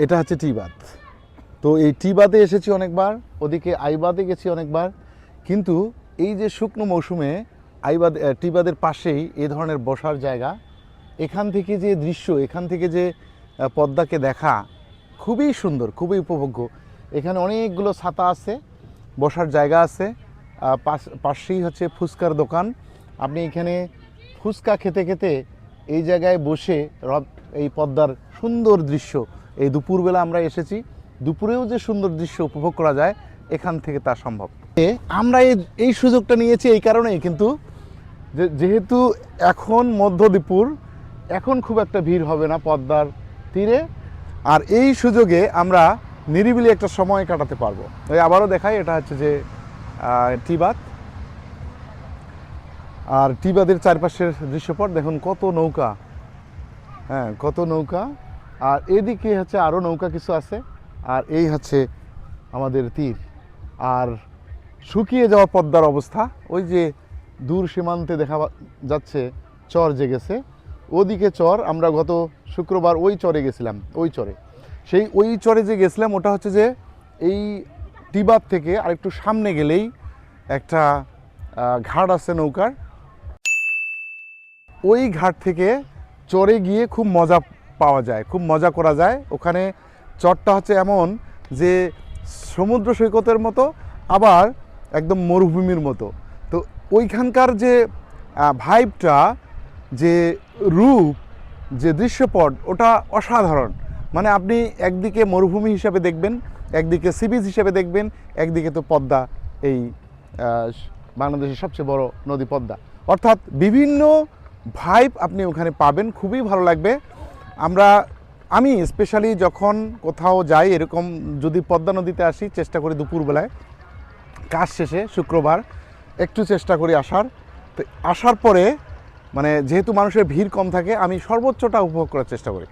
এটা হচ্ছে টি বাঁধ। তো এই টি বাঁধে এসেছি অনেকবার, ওদিকে আইবাদে গেছি অনেকবার, কিন্তু এই যে শুকনো মৌসুমে আইবাদ টি বাঁধের পাশেই এই ধরনের বসার জায়গা, এখান থেকে যে দৃশ্য, এখান থেকে যে পদ্মাকে দেখা খুবই সুন্দর, খুবই উপভোগ্য। এখানে অনেকগুলো ছাতা আছে, বসার জায়গা আছে, পাশেই হচ্ছে ফুচকার দোকান। আপনি এখানে ফুচকা খেতে খেতে এই জায়গায় বসে এই পদ্মার সুন্দর দৃশ্য, এই দুপুরবেলা আমরা এসেছি, দুপুরেও যে সুন্দর দৃশ্য উপভোগ করা যায় এখান থেকে তা সম্ভব। আমরা এই সুযোগটা নিয়েছি এই কারণেই, কিন্তু যেহেতু এখন মধ্য দুপুর, এখন খুব একটা ভিড় হবে না পদ্মার তীরে, আর এই সুযোগে আমরা নিরিবিলি একটা সময় কাটাতে পারবো। ওই আবারও দেখাই, এটা হচ্ছে যে টি বাঁধ, আর টি বাঁধের চারপাশের দৃশ্যপট দেখুন, কত নৌকা, হ্যাঁ কত নৌকা, আর এদিকে হচ্ছে আরও নৌকা কিছু আছে, আর এই হচ্ছে আমাদের তীর। আর শুকিয়ে যাওয়া পদ্মার অবস্থা, ওই যে দূর সীমান্তে দেখা যাচ্ছে চর জেগেছে, ওদিকে চর। আমরা গত শুক্রবার ওই চরে গেছিলাম, ওই চরে যে গেছিলাম ওটা হচ্ছে যে এই টি বাঁধ থেকে আরেকটু সামনে গেলেই একটা ঘাট আছে নৌকার, ওই ঘাট থেকে চরে গিয়ে খুব মজা পাওয়া যায়, খুব মজা করা যায়। ওখানে চরটা হচ্ছে এমন যে সমুদ্র সৈকতের মতো, আবার একদম মরুভূমির মতো। তো ওইখানকার যে ভাইবটা, যে রূপ, যে দৃশ্যপট, ওটা অসাধারণ। মানে আপনি একদিকে মরুভূমি হিসাবে দেখবেন, একদিকে সি বিচ হিসাবে দেখবেন, একদিকে তো পদ্মা, এই বাংলাদেশের সবচেয়ে বড় নদী পদ্মা, অর্থাৎ বিভিন্ন ভাইব আপনি ওখানে পাবেন, খুবই ভালো লাগবে। আমি স্পেশালি যখন কোথাও যাই এরকম, যদি পদ্মা নদীতে আসি, চেষ্টা করি দুপুরবেলায় কাজ শেষে শুক্রবার একটু চেষ্টা করি আসার। তো আসার পরে মানে যেহেতু মানুষের ভিড় কম থাকে, আমি সর্বোচ্চটা উপভোগ করার চেষ্টা করি।